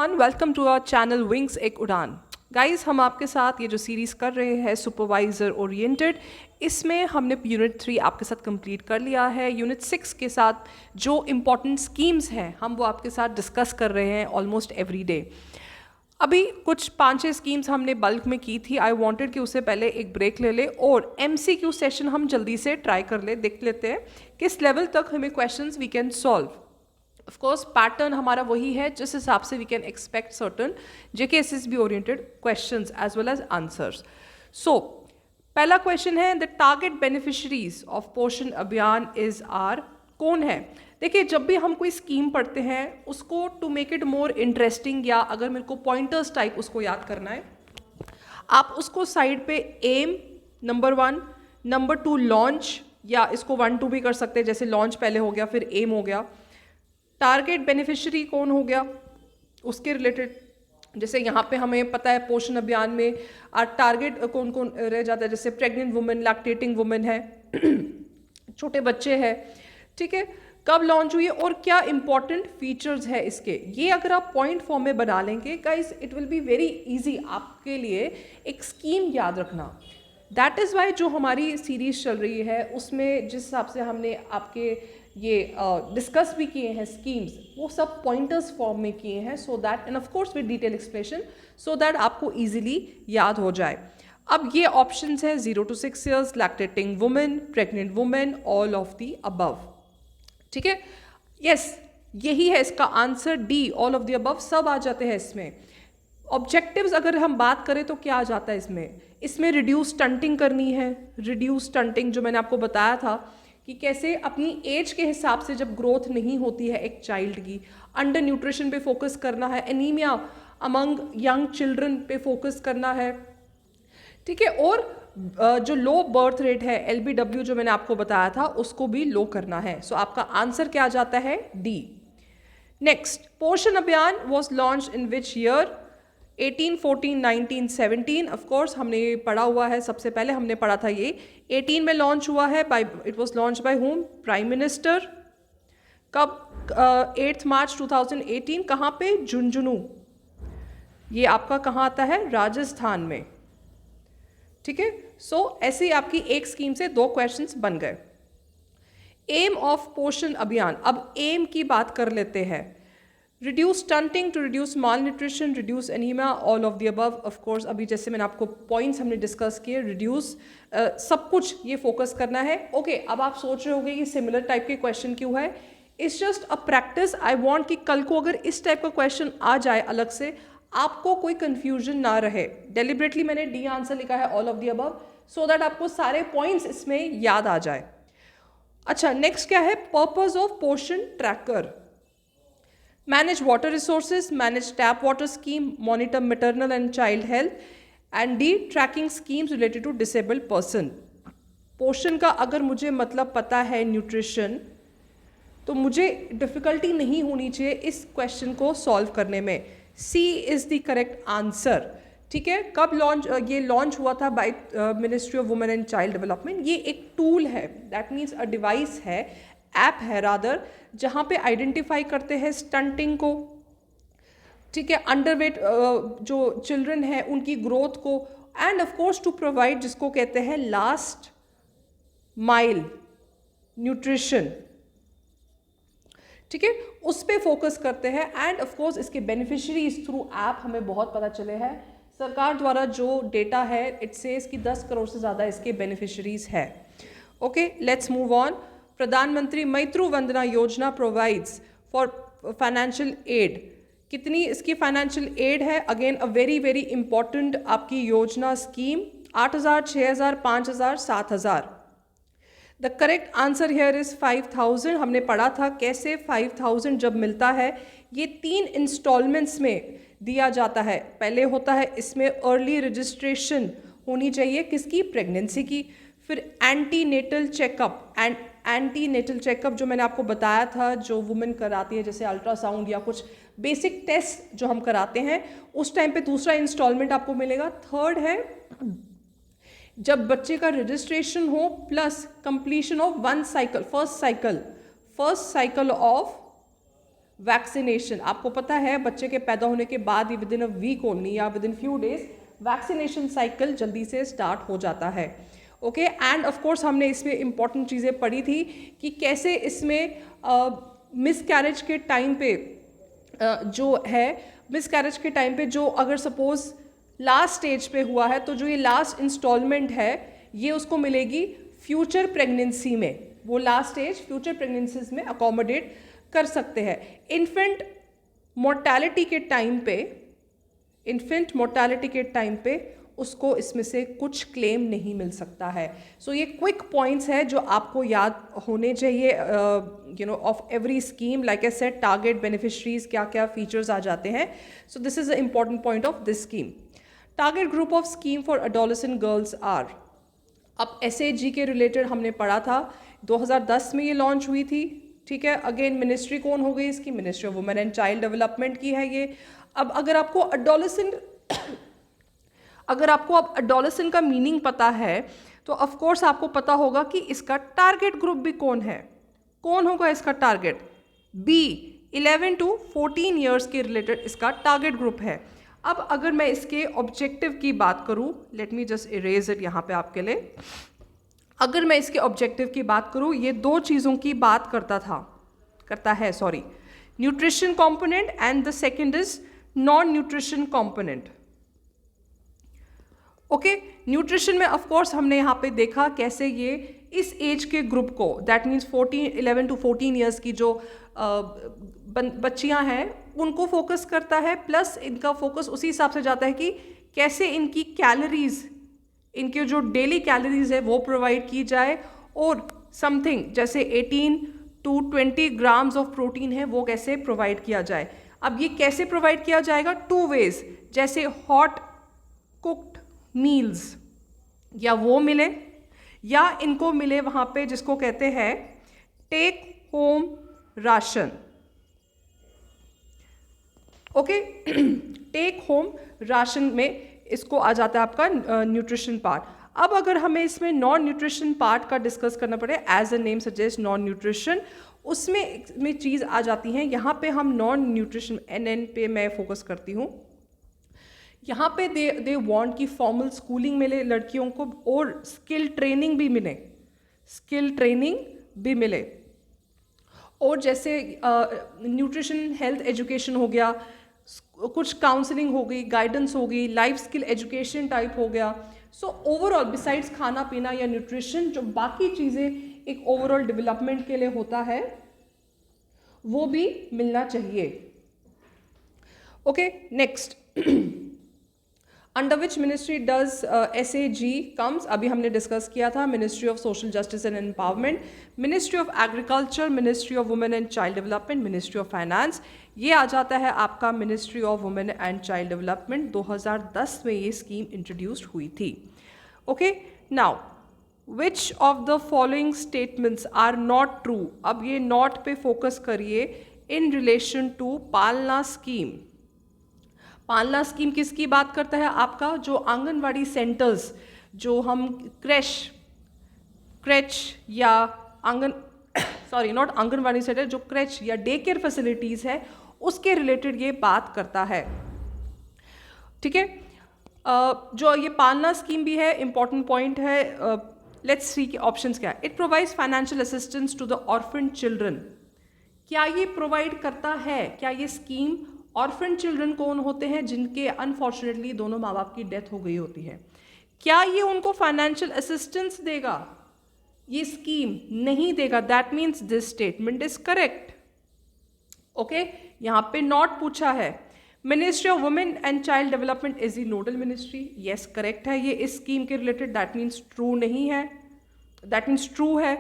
Welcome to our channel wings एक उड़ान। Guys, हम आपके साथ ये जो सीरीज़ कर रहे हैं सुपरवाइज़र ओरिएंटेड, इसमें हमने यूनिट 3 आपके साथ कंप्लीट कर लिया है। यूनिट 6 के साथ जो इम्पॉर्टेंट स्कीम्स हैं हम वो आपके साथ डिस्कस कर रहे हैं ऑलमोस्ट एवरी डे। अभी कुछ 5-6 स्कीम्स हमने बल्क में की थी। आई वांटेड कि उससे पहले एक ब्रेक ले ले और MCQ सेशन हम जल्दी से ट्राई कर ले, देख लेते हैं किस लेवल तक हमें questions we can solve. Of course pattern हमारा वही है जिस हिसाब से we can expect certain JKSSB oriented questions as well as answers. So पहला क्वेश्चन है, द टारगेट बेनिफिशरीज ऑफ पोषण अभियान इज आर। कौन है? देखिए, जब भी हम कोई स्कीम पढ़ते हैं उसको to make it more interesting, या अगर मेरे को पॉइंटर्स टाइप उसको याद करना है, आप उसको साइड पे एम नंबर 1, नंबर 2 लॉन्च, या इसको 1-2 भी कर सकते हैं, जैसे लॉन्च पहले हो गया फिर एम हो गया। टारगेट बेनिफिशियरी कौन हो गया उसके रिलेटेड, जैसे यहाँ पे हमें पता है पोषण अभियान में टारगेट कौन कौन रह जाता है, जैसे प्रेग्नेंट वुमेन, लैक्टेटिंग वुमेन है, छोटे बच्चे हैं, ठीक है। कब लॉन्च हुई है और क्या इंपॉर्टेंट फीचर्स है इसके, ये अगर आप पॉइंट फॉर्म में बना लेंगे guys, it will be very easy आपके लिए एक स्कीम याद रखना। दैट इज़ वाई जो हमारी सीरीज चल रही है उसमें जिस हिसाब से हमने आपके ये डिस्कस भी किए हैं स्कीम्स, वो सब पॉइंटर्स फॉर्म में किए हैं, so that and of course with detail explanation, so that आपको इजीली याद हो जाए। अब ये ऑप्शंस हैं 0 to 6 years, lactating women, pregnant women, all of the above, ठीक है। यस, यही है इसका answer, D, all of the above सब आ जाते हैं इसमें। ऑब्जेक्टिव्स अगर हम बात करें तो क्या आ जाता है इसमें रिड्यूस स्टंटिंग करनी है। रिड्यूस स्टंटिंग जो मैंने आपको बताया था कि कैसे अपनी एज के हिसाब से जब ग्रोथ नहीं होती है एक चाइल्ड की, अंडर न्यूट्रिशन पे फोकस करना है, एनीमिया अमंग यंग चिल्ड्रन पे फोकस करना है, ठीक है। और जो लो बर्थ रेट है LBW जो मैंने आपको बताया था उसको भी लो करना है। सो आपका आंसर क्या आ जाता है? डी। नेक्स्ट, पोषण अभियान was launch in which year? 18, 14, 19, 17। Of course हमने ये पढ़ा हुआ है, सबसे पहले हमने पढ़ा था ये 18 में लॉन्च हुआ है। By it was launch by home? Prime minister. कब? 8 मार्च 2018। कहाँ पे? झुंझुनू। ये आपका कहाँ आता है? राजस्थान में, ठीक है। सो ऐसे ही आपकी एक स्कीम से 2 क्वेश्चंस बन गए। एम ऑफ पोषण अभियान, अब एम की बात कर लेते हैं। Reduce stunting, to reduce malnutrition, reduce anaemia, all of the above. Of course अभी जैसे मैंने आपको पॉइंट्स हमने डिस्कस किए, रिड्यूस सब कुछ ये फोकस करना है। ओके, अब आप सोच रहे होंगे कि सिमिलर टाइप के क्वेश्चन क्यों है। It's just a practice. I want कि कल को अगर इस टाइप का क्वेश्चन आ जाए अलग से, आपको कोई कंफ्यूजन ना रहे। डेलिबरेटली मैंने डी आंसर लिखा है, all of the above, so that आपको सारे पॉइंट्स इसमें याद आ जाए। अच्छा, नेक्स्ट क्या है? Purpose of Poshan tracker. Manage water resources, manage tap water scheme, monitor maternal and child health, and the, tracking schemes related to disabled person. Poshan का अगर मुझे मतलब पता है न्यूट्रिशन, तो मुझे डिफिकल्टी नहीं होनी चाहिए इस क्वेश्चन को सॉल्व करने में। सी इज द करेक्ट आंसर, ठीक है। कब लॉन्च? ये लॉन्च हुआ था by ministry of women and child development. ये एक टूल है, दैट मीन्स अ डिवाइस है, ऐप है रादर, जहाँ पे आइडेंटिफाई करते हैं स्टंटिंग को, ठीक है, अंडरवेट जो चिल्ड्रन है उनकी ग्रोथ को, and of course to provide जिसको कहते हैं लास्ट माइल न्यूट्रिशन, ठीक है, उस पे फोकस करते हैं। एंड ऑफ कोर्स इसके बेनिफिशियरीज थ्रू ऐप हमें बहुत पता चले हैं। सरकार द्वारा जो डेटा है इट सेज कि 10 करोड़ से ज़्यादा इसके बेनिफिशियरीज है। Okay, let's move on. प्रधानमंत्री मैत्रु Vandana Yojana provides for financial aid. कितनी इसकी फाइनेंशियल एड है? Again a very very important आपकी योजना scheme. 8,000, 6,000, 5,000, 7,000। The correct answer here is 5,000। हमने पढ़ा था कैसे 5,000 जब मिलता है, ये 3 इंस्टॉलमेंट्स में दिया जाता है। पहले होता है इसमें अर्ली रजिस्ट्रेशन होनी चाहिए, किसकी? प्रेगनेंसी की। फिर antenatal checkup, and antenatal checkup जो मैंने आपको बताया था जो वुमेन कराती है, जैसे अल्ट्रासाउंड या कुछ बेसिक टेस्ट जो हम कराते हैं, उस टाइम पे दूसरा इंस्टॉलमेंट आपको मिलेगा। थर्ड है जब बच्चे का रजिस्ट्रेशन हो plus completion of 1 cycle, first cycle of vaccination, आपको पता है बच्चे के पैदा होने के बाद ही within a week only या within few days vaccination cycle जल्दी से स्टार्ट हो जाता है। ओके, एंड ऑफ कोर्स हमने इसमें इंपॉर्टेंट चीज़ें पढ़ी थी कि कैसे इसमें मिसकैरेज के टाइम पे जो है, मिसकैरेज के टाइम पे जो अगर सपोज लास्ट स्टेज पे हुआ है तो जो ये लास्ट इंस्टॉलमेंट है ये उसको मिलेगी फ्यूचर प्रेगनेंसी में, वो लास्ट स्टेज फ्यूचर प्रेगनेंसीज में अकोमोडेट कर सकते हैं। इन्फेंट मोर्टेलिटी के टाइम पे, इन्फेंट मोर्टेलिटी के टाइम पे उसको इसमें से कुछ क्लेम नहीं मिल सकता है। सो ये क्विक पॉइंट्स है जो आपको याद होने चाहिए of every scheme. Like I said, target beneficiaries, क्या क्या फीचर्स आ जाते हैं। So this is a important point of this scheme. Target group of scheme for adolescent girls are, अब SAG के रिलेटेड हमने पढ़ा था, 2010 में ये लॉन्च हुई थी। ठीक है, अगेन मिनिस्ट्री कौन हो गई इसकी, ministry of women and child development की है ये। अब अगर आपको एडोलेसेंट का मीनिंग पता है तो ऑफ कोर्स आपको पता होगा कि इसका टारगेट ग्रुप भी कौन है, कौन होगा इसका टारगेट, B 11 to 14 ईयर्स के रिलेटेड इसका टारगेट ग्रुप है। अब अगर मैं इसके ऑब्जेक्टिव की बात करूं, let me just erase it यहाँ पे आपके लिए। अगर मैं इसके ऑब्जेक्टिव की बात करूं, ये दो चीज़ों की बात करता है, nutrition component and the second is non nutrition component. Okay, nutrition में ऑफ कोर्स हमने यहाँ पे देखा कैसे ये इस एज के ग्रुप को, दैट मीन्स 11 to 14 ईयर्स की जो बच्चियाँ हैं उनको फोकस करता है, प्लस इनका फोकस उसी हिसाब से जाता है कि कैसे इनकी कैलोरीज, इनके जो डेली कैलोरीज है वो प्रोवाइड की जाए, और समथिंग जैसे 18 to 20 ग्राम्स ऑफ प्रोटीन है वो कैसे प्रोवाइड किया जाए। अब ये कैसे प्रोवाइड किया जाएगा, 2 वेज, जैसे हॉट कुक्ड मील्स या वो मिले, या इनको मिले वहाँ पे जिसको कहते हैं take home ration. Okay, take home ration में इसको आ जाता है आपका न्यूट्रिशन पार्ट। अब अगर हमें इसमें नॉन न्यूट्रिशन पार्ट का डिस्कस करना पड़े, as a name suggest non nutrition, उसमें चीज़ आ जाती हैं। यहाँ पे हम नॉन न्यूट्रिशन NN पे मैं फोकस करती हूँ। यहाँ पे दे वांट कि फॉर्मल स्कूलिंग मिले लड़कियों को, और स्किल ट्रेनिंग भी मिले, और जैसे न्यूट्रिशन हेल्थ एजुकेशन हो गया, कुछ काउंसलिंग हो गई, गाइडेंस हो गई, लाइफ स्किल एजुकेशन टाइप हो गया। सो ओवरऑल बिसाइड्स खाना पीना या न्यूट्रिशन, जो बाकी चीज़ें एक ओवरऑल डेवलपमेंट के लिए होता है वो भी मिलना चाहिए। Okay, next, under which ministry does SAG comes, अभी हमने डिस्कस किया था, ministry of social justice and empowerment, ministry of agriculture, ministry of women and child development, ministry of finance. ये आ जाता है आपका ministry of women and child development. 2010 में ये स्कीम इंट्रोड्यूस्ड हुई थी। Okay, now which of the following statements are not true, अब ये नॉट पे फोकस करिए, इन रिलेशन टू पालना स्कीम। पालना स्कीम किसकी बात करता है, आपका जो आंगनवाड़ी सेंटर्स, जो हम क्रेच या नॉट आंगनवाड़ी सेंटर, जो क्रेच या डे केयर फैसिलिटीज़ है उसके रिलेटेड ये बात करता है। ठीक है, जो ये पालना स्कीम भी है, इंपॉर्टेंट पॉइंट है। लेट्स सी के ऑप्शंस क्या है। It provides financial assistance to the orphan children, क्या ये प्रोवाइड करता है, क्या ये स्कीम ऑर्फन चिल्ड्रन कौन होते हैं जिनके अनफॉर्चुनेटली दोनों माँ बाप की डेथ हो गई होती है, क्या ये उनको फाइनेंशियल असिस्टेंस देगा, ये स्कीम नहीं देगा। That means this statement is correct. Okay, यहाँ पे नॉट पूछा है। Ministry of women and child development is the nodal ministry, yes correct है ये इस स्कीम के रिलेटेड, दैट मीन्स ट्रू नहीं है, दैट मीन्स ट्रू है।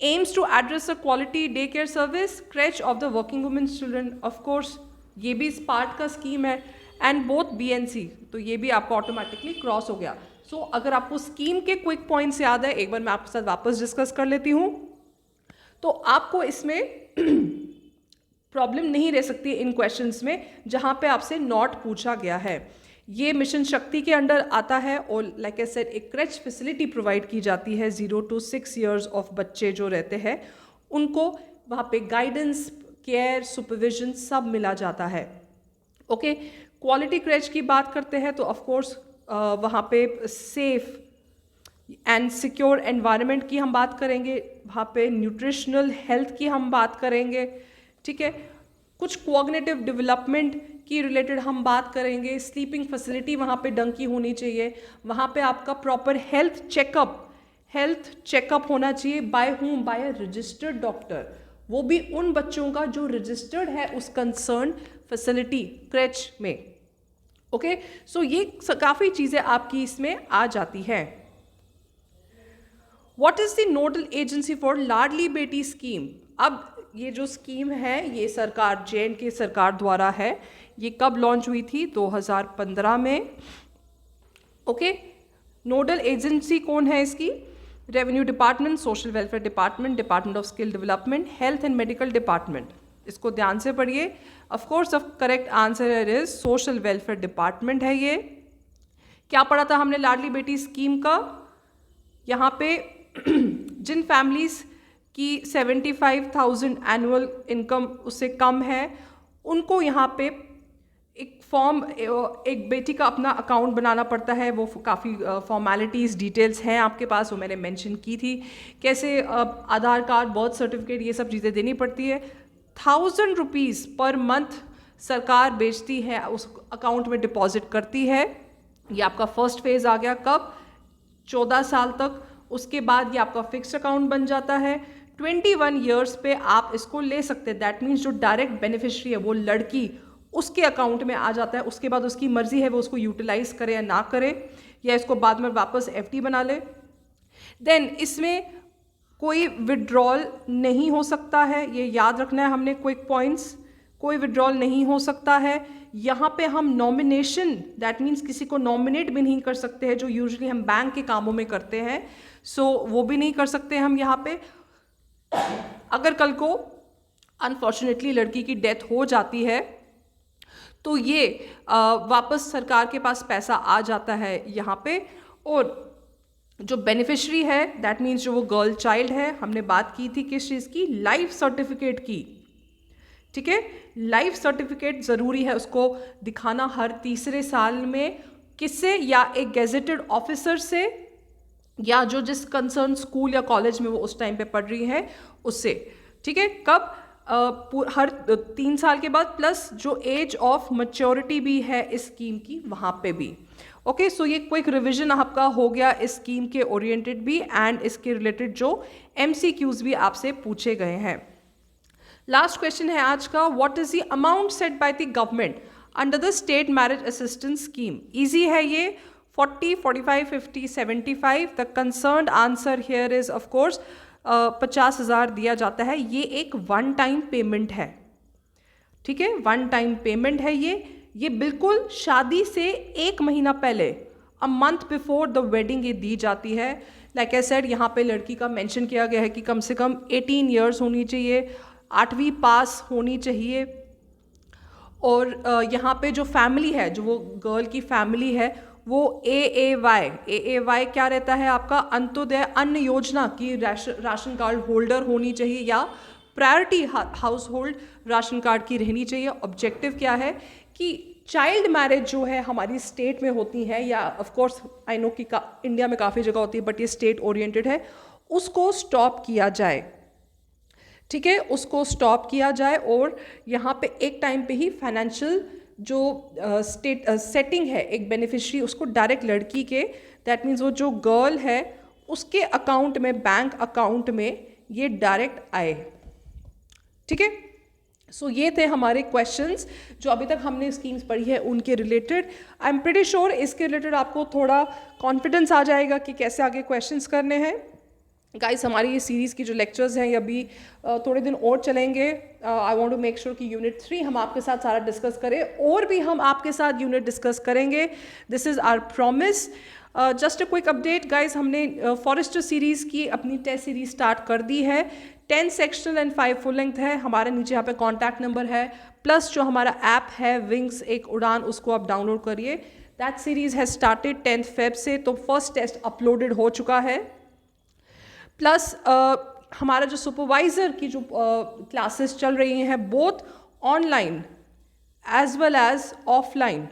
Aims to address a quality day care service, creche of the working women's children, of course ये भी इस पार्ट का स्कीम है, एंड बोथ BNC, तो ये भी आपको ऑटोमेटिकली क्रॉस हो गया। सो अगर आपको स्कीम के क्विक पॉइंट्स याद है, एक बार मैं आपके साथ वापस डिस्कस कर लेती हूँ, तो आपको इसमें प्रॉब्लम नहीं रह सकती इन क्वेश्चंस में जहाँ पे आपसे नॉट पूछा गया है। ये मिशन शक्ति के अंडर आता है, और लाइक आई सेड एक क्रेच फैसिलिटी प्रोवाइड की जाती है 0 to 6 ईयर्स ऑफ बच्चे जो रहते हैं उनको, वहाँ पे गाइडेंस केयर, सुपरविजन सब मिला जाता है। ओके, क्वालिटी क्रैच की बात करते हैं तो ऑफ कोर्स वहाँ पे सेफ एंड सिक्योर एनवायरनमेंट की हम बात करेंगे, वहाँ पे न्यूट्रिशनल हेल्थ की हम बात करेंगे, ठीक है। कुछ कोग्निटिव डेवलपमेंट की रिलेटेड हम बात करेंगे, स्लीपिंग फैसिलिटी वहाँ पे ढंग की होनी चाहिए, वहाँ पे आपका प्रॉपर हेल्थ चेकअप होना चाहिए। By whom? Bye a registered doctor, वो भी उन बच्चों का जो रजिस्टर्ड है उस कंसर्न फैसिलिटी क्रेच में। ओके, सो ये काफ़ी चीज़ें आपकी इसमें आ जाती हैं। What is the nodal agency for Ladli Beti scheme? अब ये जो स्कीम है ये सरकार J&K सरकार द्वारा है। ये कब लॉन्च हुई थी? 2015 में। ओके, नोडल एजेंसी कौन है इसकी? Revenue department, social welfare department, department of skill development, health and medical department. इसको ध्यान से पढ़िए। Of course correct answer is social welfare department है ये। क्या पढ़ा था हमने लाडली बेटी स्कीम का? यहाँ पे जिन फैमिलीज की 75,000 एनुअल इनकम उससे कम है उनको यहाँ पे एक फॉर्म, एक बेटी का अपना अकाउंट बनाना पड़ता है। वो काफ़ी फॉर्मेलिटीज़ डिटेल्स हैं आपके पास, वो मैंने मेंशन की थी। कैसे आधार कार्ड, बर्थ सर्टिफिकेट, ये सब चीज़ें देनी पड़ती है। 1,000 रुपीज़ पर मंथ सरकार बेचती है, उस अकाउंट में डिपॉजिट करती है। ये आपका फर्स्ट फेज़ आ गया। कब? 14 साल तक। उसके बाद ये आपका फिक्स्ड अकाउंट बन जाता है। 21 ईयर्स पे आप इसको ले सकते हैं। दैट मीन्स जो डायरेक्ट बेनिफिशियरी है वो लड़की, उसके अकाउंट में आ जाता है। उसके बाद उसकी मर्जी है वो उसको यूटिलाइज करे या ना करे, या इसको बाद में वापस FD बना ले। देन इसमें कोई विड्रॉल नहीं हो सकता है, ये याद रखना है हमने। क्विक पॉइंट्स, कोई विड्रॉल नहीं हो सकता है। यहाँ पे हम नॉमिनेशन, दैट मीन्स किसी को नॉमिनेट भी नहीं कर सकते हैं, जो यूजुअली हम बैंक के कामों में करते हैं। सो वो भी नहीं कर सकते हम यहाँ पे। अगर कल को अनफॉर्चुनेटली लड़की की डेथ हो जाती है तो ये वापस सरकार के पास पैसा आ जाता है यहाँ पे। और जो बेनिफिशरी है, दैट मीन्स जो वो गर्ल चाइल्ड है, हमने बात की थी किस चीज़ की? लाइफ सर्टिफिकेट की। ठीक है, लाइफ सर्टिफिकेट ज़रूरी है उसको दिखाना हर तीसरे साल में। किससे? या एक गेजेटेड ऑफिसर से, या जो जिस कंसर्न स्कूल या कॉलेज में वो उस टाइम पे पढ़ रही है उससे। ठीक है, कब? हर 3 साल के बाद, प्लस जो एज ऑफ मैच्योरिटी भी है इस स्कीम की वहाँ पे भी। ओके, सो ये क्विक रिवीजन आपका हो गया इस स्कीम के ओरिएंटेड भी, एंड इसके रिलेटेड जो MCQs भी आपसे पूछे गए हैं। लास्ट क्वेश्चन है आज का, what is the amount set by the government under the state marriage assistance scheme? Easy है ये, 40, 45, 50, 75। The concerned answer here is of course 50,000 दिया जाता है। ये एक वन टाइम पेमेंट है। ठीक है, वन टाइम पेमेंट है ये बिल्कुल शादी से 1 महीना पहले, a month before the wedding, ये दी जाती है। लाइक आई सेड, यहाँ पे लड़की का मेंशन किया गया है कि कम से कम 18 ईयर्स होनी चाहिए, 8वीं पास होनी चाहिए। और यहाँ पे जो फैमिली है, जो वो गर्ल की फैमिली है, वो AAY क्या रहता है आपका? अंत्योदय अन्न योजना की राशन कार्ड होल्डर होनी चाहिए, या priority house hold ration card की रहनी चाहिए। ऑब्जेक्टिव क्या है कि चाइल्ड मैरिज जो है हमारी स्टेट में होती है, या ऑफ कोर्स आई नो कि इंडिया में काफ़ी जगह होती है, बट ये स्टेट ओरिएंटेड है, उसको स्टॉप किया जाए। ठीक है, उसको स्टॉप किया जाए। और यहाँ पे एक टाइम पे ही फाइनेंशियल जो सेटिंग है एक बेनिफिशियरी, उसको डायरेक्ट लड़की के, दैट मीन्स वो जो गर्ल है उसके अकाउंट में, बैंक अकाउंट में ये डायरेक्ट आए। ठीक है, सो ये थे हमारे क्वेश्चंस जो अभी तक हमने स्कीम्स पढ़ी है उनके related. I am pretty sure इसके रिलेटेड आपको थोड़ा कॉन्फिडेंस आ जाएगा कि कैसे आगे क्वेश्चंस करने हैं। गाइस, हमारी ये सीरीज़ की जो लेक्चर्स हैं ये अभी थोड़े दिन और चलेंगे। I want to make sure कि यूनिट 3 हम आपके साथ सारा डिस्कस करें, और भी हम आपके साथ यूनिट डिस्कस करेंगे। This is our promise. Just a quick update guys, हमने फॉरेस्टर सीरीज़ की अपनी टेस्ट सीरीज स्टार्ट कर दी है। 10 सेक्शनल एंड 5 फुल लेंथ है। हमारे नीचे यहाँ पे कॉन्टैक्ट नंबर है, प्लस जो हमारा ऐप है विंग्स एक उड़ान, उसको आप डाउनलोड करिए। That series has started 10 Feb से, तो फर्स्ट टेस्ट अपलोडेड हो चुका है। प्लस हमारा जो सुपरवाइज़र की जो क्लासेस चल रही हैं both online as well as offline,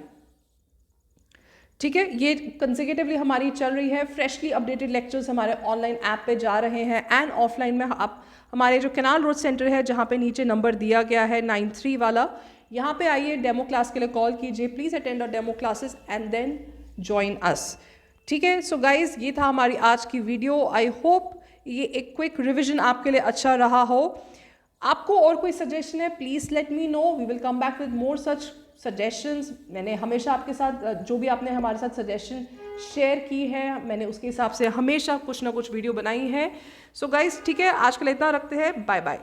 ठीक है, ये कंसेक्यूटिवली हमारी चल रही है। फ्रेशली अपडेटेड लेक्चर्स हमारे ऑनलाइन ऐप पे जा रहे हैं एंड ऑफलाइन में आप हमारे जो कैनाल रोड सेंटर है जहाँ पे नीचे नंबर दिया गया है 93 वाला, यहाँ पे आइए, डेमो क्लास के लिए कॉल कीजिए, please attend our demo classes and then join us, ठीक है। सो गाइज, ये था हमारी आज की वीडियो। आई होप ये एक क्विक रिविजन आपके लिए अच्छा रहा हो। आपको और कोई सजेशन है, please let me know, we will come back with more such suggestions. मैंने हमेशा आपके साथ जो भी आपने हमारे साथ सजेशन शेयर की है, मैंने उसके हिसाब से हमेशा कुछ ना कुछ वीडियो बनाई है। सो गाइज, ठीक है, आज के लिए इतना रखते हैं, बाय बाय।